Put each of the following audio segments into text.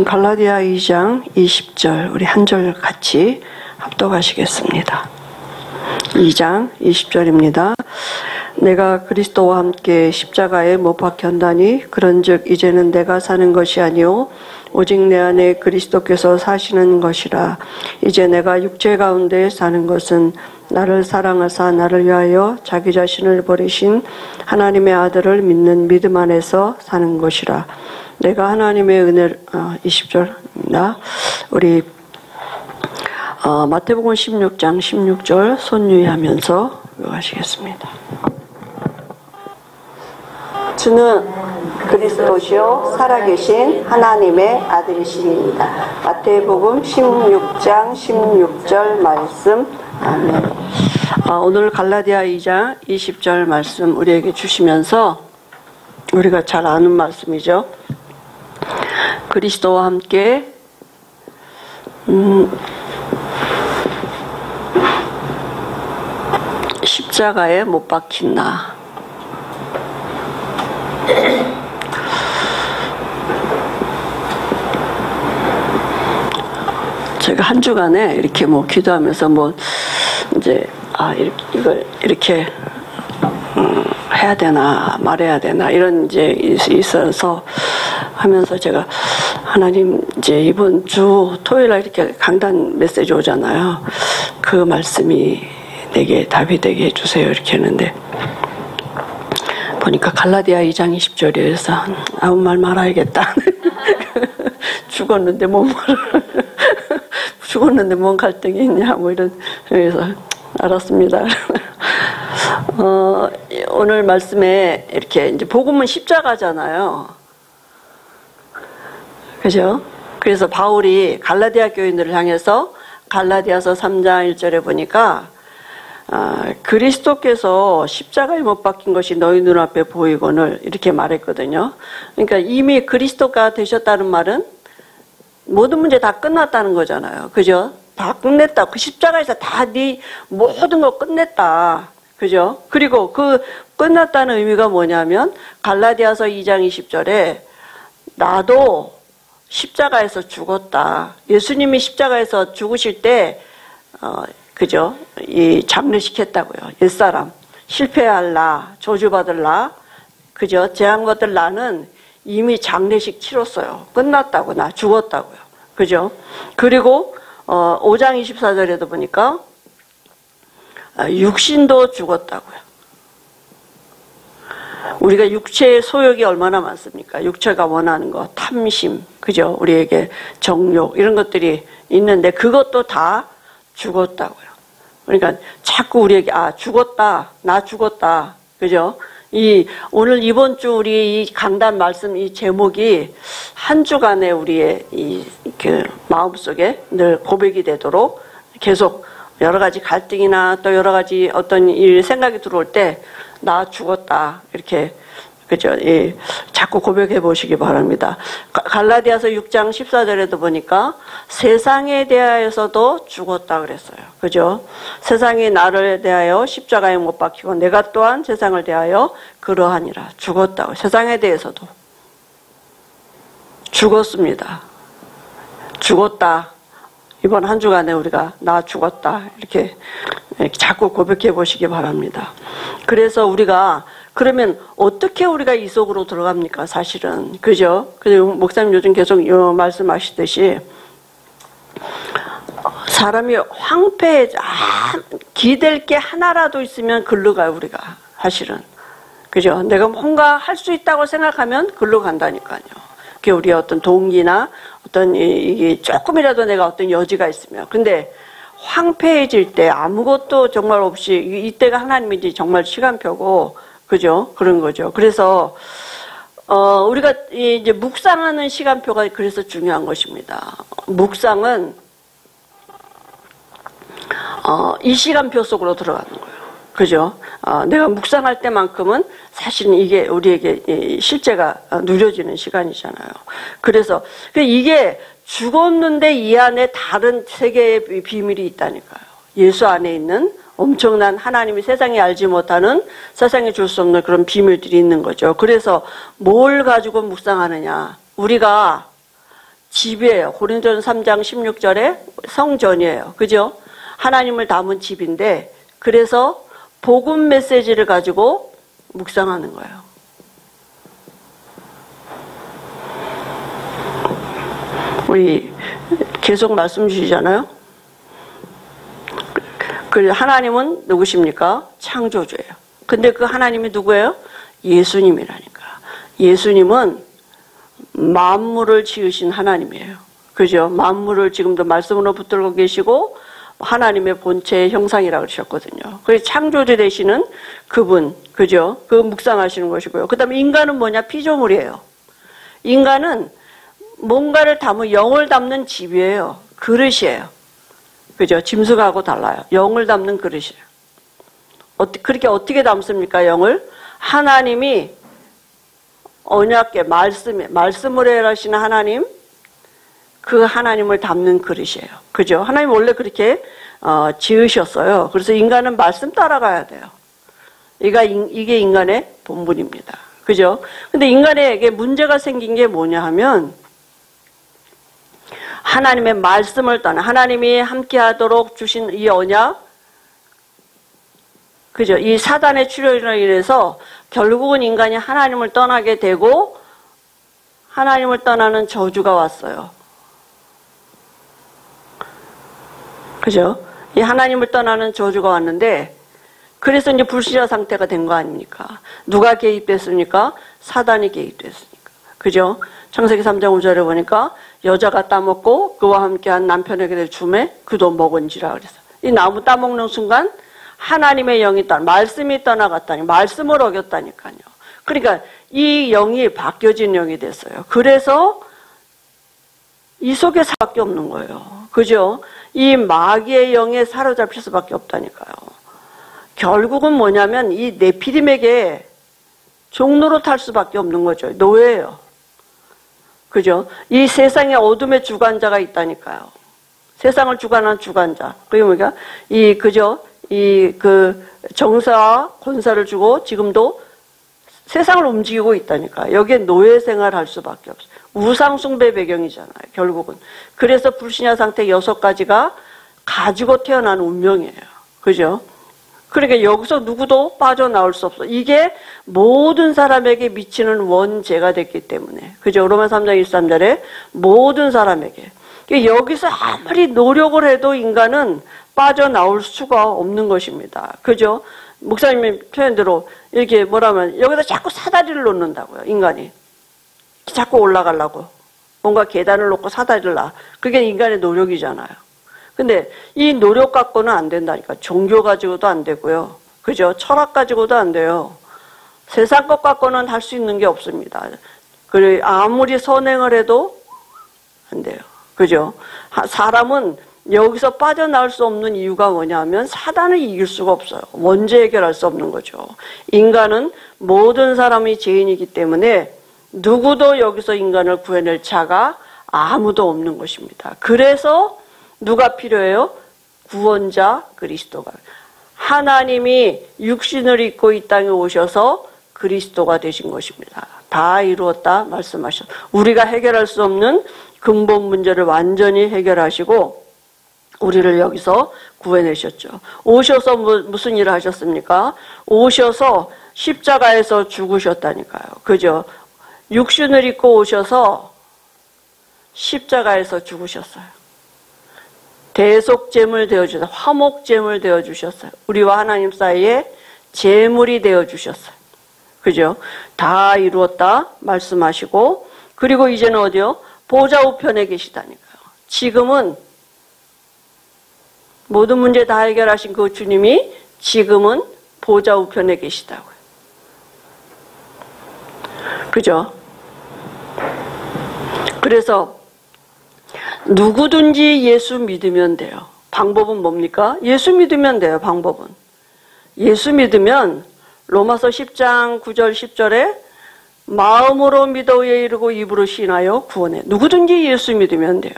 갈라디아 2장 20절 우리 한 절 같이 합독하시겠습니다. 2장 20절입니다. 내가 그리스도와 함께 십자가에 못 박혔나니 그런즉 이제는 내가 사는 것이 아니요 오직 내 안에 그리스도께서 사시는 것이라. 이제 내가 육체 가운데 사는 것은 나를 사랑하사 나를 위하여 자기 자신을 버리신 하나님의 아들을 믿는 믿음 안에서 사는 것이라. 내가 하나님의 은혜를 20절입니다. 우리 마태복음 16장 16절 손유의하면서 읽으시겠습니다. 주는 그리스도시요 살아계신 하나님의 아들이시니이다. 마태복음 16장 16절 말씀. 아멘. 오늘 갈라디아 2장 20절 말씀 우리에게 주시면서 우리가 잘 아는 말씀이죠. 그리스도와 함께 십자가에 못 박힌 나. 제가 한 주간에 이렇게 기도하면서 이제 이걸 이렇게 해야 되나 말해야 되나 이런 이제 있어서 하면서 제가 하나님 이제 이번 주 토요일날 이렇게 강단 메시지 오잖아요. 그 말씀이 내게 답이 되게 해주세요 이렇게 했는데 보니까 갈라디아 2장 20절에서 아무 말 말아야겠다. 죽었는데 뭔 말을 죽었는데 뭔 갈등이 있냐 이런 그래서 알았습니다. 오늘 말씀에 이렇게 이제 복음은 십자가잖아요. 그죠? 그래서 바울이 갈라디아 교인들을 향해서 갈라디아서 3장 1절에 보니까 그리스도께서 십자가에 못 박힌 것이 너희 눈앞에 보이거늘 이렇게 말했거든요. 그러니까 이미 그리스도가 되셨다는 말은 모든 문제 다 끝났다는 거잖아요. 그죠? 다 끝냈다. 그 십자가에서 다 네 모든 걸 끝냈다. 그죠? 그리고 그 끝났다는 의미가 뭐냐면 갈라디아서 2장 20절에 나도 십자가에서 죽었다. 예수님이 십자가에서 죽으실 때 그죠? 이 장례식했다고요. 옛사람 실패할 나, 저주받을 나, 그죠? 재앙 받을 나는 이미 장례식 치렀어요. 끝났다고. 나 죽었다고요. 그죠? 그리고 5장 24절에도 보니까 육신도 죽었다고요. 우리가 육체의 소욕이 얼마나 많습니까? 육체가 원하는 거, 탐심, 그죠? 우리에게 정욕 이런 것들이 있는데 그것도 다 죽었다고요. 그러니까 자꾸 우리에게 죽었다, 나 죽었다, 그죠? 오늘 이번 주 우리 이 강단 말씀 이 제목이 한 주간에 우리의 그 마음속에 늘 고백이 되도록 계속 여러 가지 갈등이나 또 여러 가지 어떤 일 생각이 들어올 때 나 죽었다 이렇게 그죠? 자꾸 고백해 보시기 바랍니다. 갈라디아서 6장 14절에도 보니까 세상에 대하여서도 죽었다 그랬어요. 그죠? 세상이 나를 대하여 십자가에 못 박히고 내가 또한 세상을 대하여 그러하니라. 죽었다고. 세상에 대해서도 죽었습니다. 죽었다. 이번 한 주간에 우리가 나 죽었다 이렇게 자꾸 고백해 보시기 바랍니다. 그래서 우리가 그러면 어떻게 우리가 이 속으로 들어갑니까? 사실은 그죠? 그래서 목사님 요즘 계속 말씀하시듯이 사람이 황폐해 기댈 게 하나라도 있으면 글로 가요. 우리가 사실은 그죠? 내가 뭔가 할 수 있다고 생각하면 글로 간다니까요. 그게 우리의 어떤 동기나 어떤 이게 조금이라도 내가 어떤 여지가 있으면 근데 황폐해질 때 아무것도 정말 없이 이때가 하나님이 이제 정말 시간표고 그죠? 그런 거죠. 그래서 우리가 이제 묵상하는 시간표가 그래서 중요한 것입니다. 묵상은 이 시간표 속으로 들어가는 거예요. 그죠? 내가 묵상할 때만큼은 사실은 이게 우리에게 실제가 누려지는 시간이잖아요. 그래서 이게 죽었는데 이 안에 다른 세계의 비밀이 있다니까요. 예수 안에 있는 엄청난 하나님이 세상이 알지 못하는, 세상에 줄 수 없는 그런 비밀들이 있는 거죠. 그래서 뭘 가지고 묵상하느냐. 우리가 집이에요. 고린도전서 3장 16절에 성전이에요. 그죠? 하나님을 담은 집인데, 그래서 복음 메시지를 가지고 묵상하는 거예요. 우리 계속 말씀 주시잖아요. 그 하나님은 누구십니까? 창조주예요. 근데 그 하나님이 누구예요? 예수님이라니까. 예수님은 만물을 지으신 하나님이에요. 그죠? 만물을 지금도 말씀으로 붙들고 계시고 하나님의 본체의 형상이라고 그러셨거든요. 그래서 창조주 되시는 그분, 그죠? 그 묵상하시는 것이고요. 그 다음에 인간은 뭐냐? 피조물이에요. 인간은 뭔가를 담은, 영을 담는 집이에요. 그릇이에요. 그죠? 짐승하고 달라요. 영을 담는 그릇이에요. 그렇게 어떻게 담습니까? 영을? 하나님이 언약계, 말씀을 해라시는 하나님, 그 하나님을 담는 그릇이에요. 그죠? 하나님 원래 그렇게 지으셨어요. 그래서 인간은 말씀 따라가야 돼요. 이게 인간의 본분입니다. 그죠? 근데 인간에게 문제가 생긴 게 뭐냐 하면, 하나님의 말씀을 떠나, 하나님이 함께 하도록 주신 이 언약, 그죠? 이 사단의 출현으로 인해서 결국은 인간이 하나님을 떠나게 되고, 하나님을 떠나는 저주가 왔어요. 그죠? 이 하나님을 떠나는 저주가 왔는데, 그래서 이제 불신자 상태가 된 거 아닙니까? 누가 개입됐습니까? 사단이 개입됐으니까. 그죠? 창세기 3장 5절에 보니까 여자가 따먹고 그와 함께한 남편에게 주매 그도 먹은지라 그랬어요. 이 나무 따먹는 순간 하나님의 영이 말씀이 떠나갔다니, 말씀을 어겼다니까요. 그러니까 이 영이 바뀌어진 영이 됐어요. 그래서 이 속에 수밖에 없는 거예요. 그죠? 이 마귀의 영에 사로잡힐 수밖에 없다니까요. 결국은 뭐냐면 이 네피림에게 종로로 탈 수밖에 없는 거죠. 노예예요. 그죠? 이 세상의 어둠의 주관자가 있다니까요. 세상을 주관한 주관자. 그게 뭐니까 정사와 권사를 주고 지금도 세상을 움직이고 있다니까. 여기에 노예 생활할 수밖에 없어요. 우상숭배 배경이잖아요. 결국은. 그래서 불신자 상태 6가지가 가지고 태어난 운명이에요. 그죠? 그러니까 여기서 누구도 빠져나올 수 없어. 이게 모든 사람에게 미치는 원죄가 됐기 때문에. 그죠? 로마 3장 23절에 모든 사람에게. 여기서 아무리 노력을 해도 인간은 빠져나올 수가 없는 것입니다. 그죠? 목사님의 표현대로 이렇게 뭐라면 여기다 자꾸 사다리를 놓는다고요. 인간이. 자꾸 올라가려고. 뭔가 계단을 놓고 사다리를 놔. 그게 인간의 노력이잖아요. 근데 이 노력 갖고는 안 된다니까. 종교 가지고도 안 되고요. 그죠? 철학 가지고도 안 돼요. 세상 것 갖고는 할 수 있는 게 없습니다. 그래, 아무리 선행을 해도 안 돼요. 그죠? 사람은 여기서 빠져나올 수 없는 이유가 뭐냐면 사단을 이길 수가 없어요. 원죄 해결할 수 없는 거죠. 인간은 모든 사람이 죄인이기 때문에 누구도 여기서 인간을 구해낼 자가 아무도 없는 것입니다. 그래서 누가 필요해요? 구원자 그리스도가. 하나님이 육신을 입고 이 땅에 오셔서 그리스도가 되신 것입니다. 다 이루었다 말씀하셨어요. 우리가 해결할 수 없는 근본 문제를 완전히 해결하시고 우리를 여기서 구해내셨죠. 오셔서 무슨 일을 하셨습니까? 오셔서 십자가에서 죽으셨다니까요. 그죠? 육신을 입고 오셔서 십자가에서 죽으셨어요. 대속제물 되어주셨어요. 화목제물 되어주셨어요. 우리와 하나님 사이에 제물이 되어주셨어요. 그죠? 다 이루었다 말씀하시고, 그리고 이제는 어디요? 보좌 우편에 계시다니까요. 지금은 모든 문제 다 해결하신 그 주님이 지금은 보좌 우편에 계시다고요. 그죠? 그래서 누구든지 예수 믿으면 돼요. 방법은 뭡니까? 예수 믿으면 돼요. 방법은. 예수 믿으면 로마서 10장 9절 10절에 마음으로 믿어 의에 이르고 입으로 신하여 구원해. 누구든지 예수 믿으면 돼요.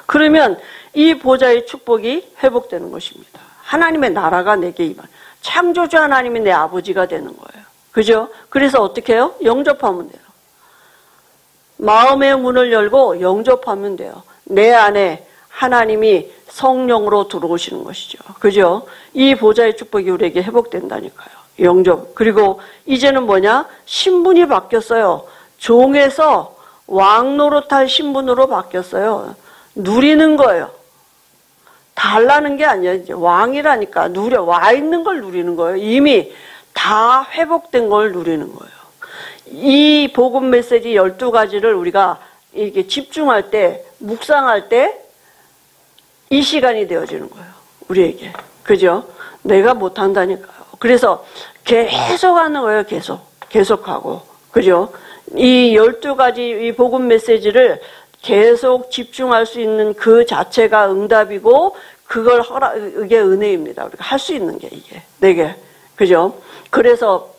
그러면 이 보좌의 축복이 회복되는 것입니다. 하나님의 나라가 내게 임한. 창조주 하나님이 내 아버지가 되는 거예요. 그죠? 그래서 어떻게 해요? 영접하면 돼요. 마음의 문을 열고 영접하면 돼요. 내 안에 하나님이 성령으로 들어오시는 것이죠. 그죠? 이 보좌의 축복이 우리에게 회복된다니까요. 영접. 그리고 이제는 뭐냐? 신분이 바뀌었어요. 종에서 왕 노릇할 신분으로 바뀌었어요. 누리는 거예요. 달라는 게 아니야. 이제 왕이라니까 와 있는 걸 누리는 거예요. 이미 다 회복된 걸 누리는 거예요. 이 복음 메시지 12가지를 우리가 이렇게 집중할 때, 묵상할 때 이 시간이 되어지는 거예요. 우리에게. 그죠? 내가 못한다니까요. 그래서 계속 하는 거예요. 계속하고. 그죠? 이 12가지 이 복음 메시지를 계속 집중할 수 있는 그 자체가 응답이고, 그걸 이게 은혜입니다. 우리가 할 수 있는 게 이게. 내게. 그죠? 그래서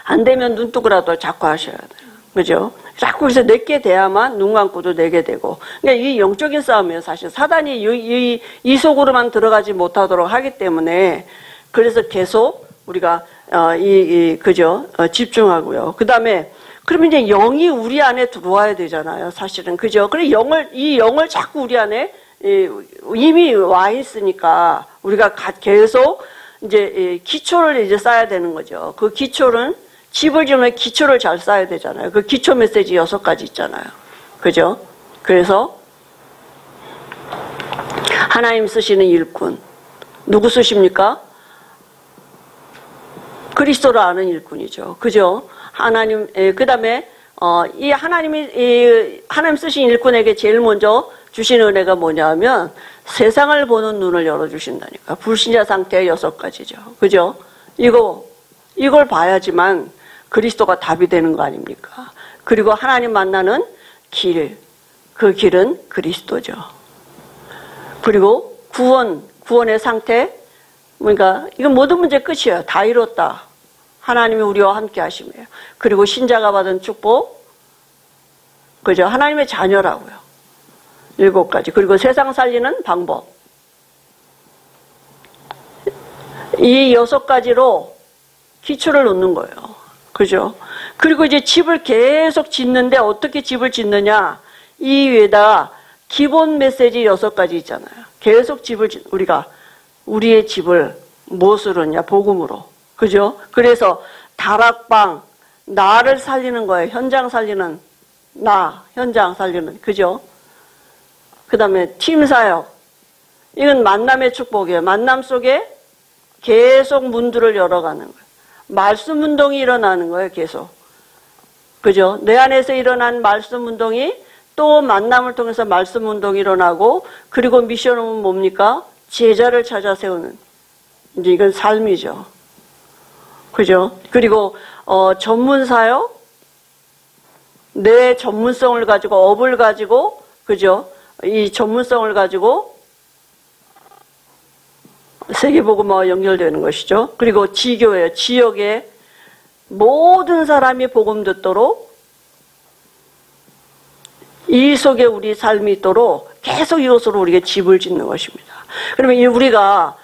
안 되면 눈뜨고라도 자꾸 하셔야 돼요. 그죠? 자꾸 그래서 내게 돼야만 눈 감고도 내게 되고. 그러니까 이 영적인 싸움이에요. 사실 사단이 이 속으로만 들어가지 못하도록 하기 때문에, 그래서 계속 우리가 그죠? 집중하고요. 그 다음에 그러면 이제 영이 우리 안에 들어와야 되잖아요. 사실은. 그죠? 그래 이 영을 자꾸 우리 안에 이미 와 있으니까 우리가 계속 이제 기초를 이제 쌓아야 되는 거죠. 그 기초는 집을 지으면 기초를 잘 쌓아야 되잖아요. 그 기초 메시지 6가지 있잖아요. 그죠? 그래서 하나님 쓰시는 일꾼. 누구 쓰십니까? 그리스도를 아는 일꾼이죠. 그죠? 하나님, 그 다음에, 이 하나님 쓰신 일꾼에게 제일 먼저 주신 은혜가 뭐냐면, 세상을 보는 눈을 열어주신다니까. 불신자 상태의 6가지죠. 그죠? 이걸 봐야지만 그리스도가 답이 되는 거 아닙니까? 그리고 하나님 만나는 길. 그 길은 그리스도죠. 그리고 구원의 상태. 그러니까, 이건 모든 문제 끝이에요. 다 이뤘다. 하나님이 우리와 함께 하심이에요. 그리고 신자가 받은 축복. 그죠? 하나님의 자녀라고요. 7가지. 그리고 세상 살리는 방법. 이 6가지로 기초를 놓는 거예요. 그죠? 그리고 이제 집을 계속 짓는데 어떻게 집을 짓느냐? 이 위에다 기본 메시지 6가지 있잖아요. 계속 우리가 우리의 집을 무엇으로 했냐? 복음으로. 그죠? 그래서 다락방, 나를 살리는 거예요. 현장 살리는 현장 살리는. 그죠? 그 다음에 팀사역. 이건 만남의 축복이에요. 만남 속에 계속 문들을 열어가는 거예요. 말씀 운동이 일어나는 거예요. 계속. 그죠? 내 안에서 일어난 말씀 운동이 또 만남을 통해서 말씀 운동이 일어나고, 그리고 미션은 뭡니까? 제자를 찾아 세우는. 이제 이건 삶이죠. 그죠? 그리고, 전문사역. 내 전문성을 가지고, 업을 가지고, 그죠? 이 전문성을 가지고 세계복음화와 연결되는 것이죠. 그리고 지교예요. 지역에 모든 사람이 복음 듣도록, 이 속에 우리 삶이 있도록 계속 이것으로 우리가 집을 짓는 것입니다. 그러면 우리가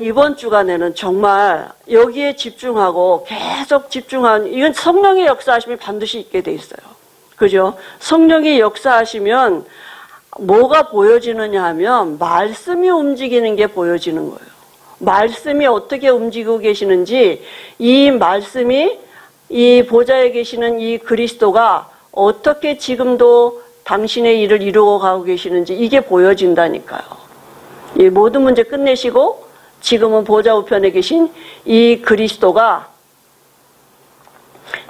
이번 주간에는 정말 여기에 집중하고 계속 이건 성령의 역사하심이 반드시 있게 돼 있어요. 그죠? 성령이 역사하시면 뭐가 보여지느냐 하면 말씀이 움직이는 게 보여지는 거예요. 말씀이 어떻게 움직이고 계시는지, 이 말씀이 이 보좌에 계시는 이 그리스도가 어떻게 지금도 당신의 일을 이루어 가고 계시는지 이게 보여진다니까요. 이 모든 문제 끝내시고 지금은 보좌 우편에 계신 이 그리스도가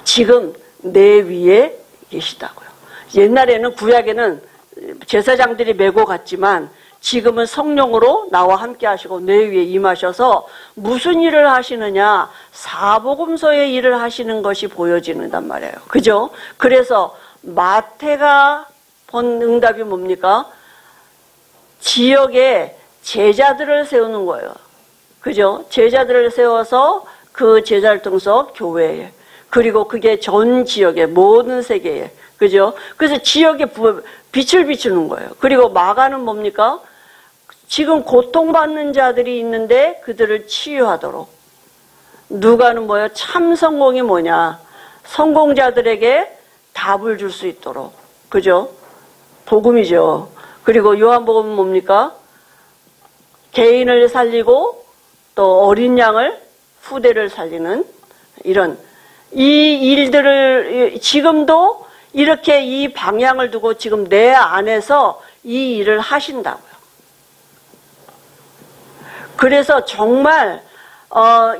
지금 내 위에 계시다고요. 옛날에는 구약에는 제사장들이 메고 갔지만 지금은 성령으로 나와 함께 하시고 내 위에 임하셔서 무슨 일을 하시느냐? 사복음서의 일을 하시는 것이 보여지는단 말이에요. 그죠? 그래서 마태가 본 응답이 뭡니까? 지역에 제자들을 세우는 거예요. 그죠? 제자들을 세워서 그 제자를 통해서 교회에, 그리고 그게 전 지역에, 모든 세계에. 그죠? 그래서 지역에 빛을 비추는 거예요. 그리고 마가는 뭡니까? 지금 고통받는 자들이 있는데 그들을 치유하도록. 누가는 뭐예요? 참 성공이 뭐냐? 성공자들에게 답을 줄 수 있도록. 그죠? 복음이죠. 그리고 요한복음은 뭡니까? 개인을 살리고 또 어린 양을, 후대를 살리는 이런 이 일들을 지금도 이렇게 이 방향을 두고 지금 내 안에서 이 일을 하신다고요. 그래서 정말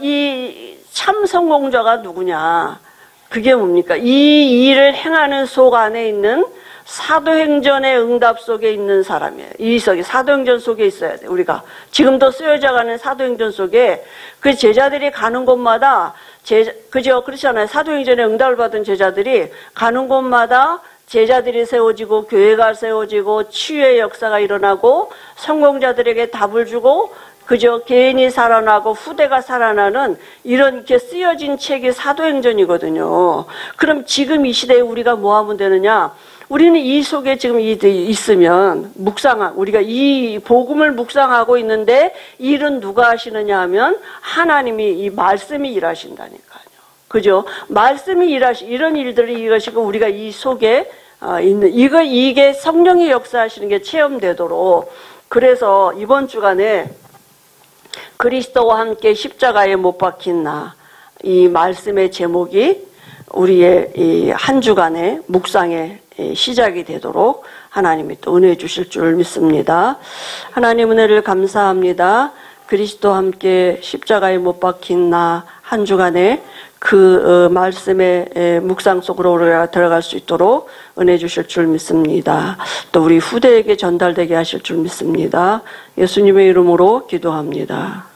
이 참 성공자가 누구냐? 그게 뭡니까? 이 일을 행하는 속 안에 있는 사도행전의 응답 속에 있는 사람이에요. 이 속에 사도행전 속에 있어야 돼. 우리가 지금도 쓰여져가는 사도행전 속에 그 제자들이 가는 곳마다 그죠? 그렇잖아요. 사도행전의 응답을 받은 제자들이 가는 곳마다 제자들이 세워지고 교회가 세워지고 치유의 역사가 일어나고 성공자들에게 답을 주고 그저 개인이 살아나고 후대가 살아나는 이런 이렇게 쓰여진 책이 사도행전이거든요. 그럼 지금 이 시대에 우리가 뭐 하면 되느냐? 우리는 이 속에 지금 있으면 우리가 이 복음을 묵상하고 있는데 이 일은 누가 하시느냐 하면 하나님이 이 말씀이 일하신다니까요. 그죠? 말씀이 이런 일들이 이것이고 우리가 이 속에 있는 이게 성령의 역사하시는 게 체험되도록 그래서 이번 주간에 그리스도와 함께 십자가에 못 박힌 나 이 말씀의 제목이 우리의 이 한 주간의 묵상의 시작이 되도록 하나님이 또 은혜 주실 줄 믿습니다. 하나님 은혜를 감사합니다. 그리스도와 함께 십자가에 못 박힌 나 한 주간에 그 말씀의 묵상 속으로 우리가 들어갈 수 있도록 은혜 주실 줄 믿습니다. 또 우리 후대에게 전달되게 하실 줄 믿습니다. 예수님의 이름으로 기도합니다.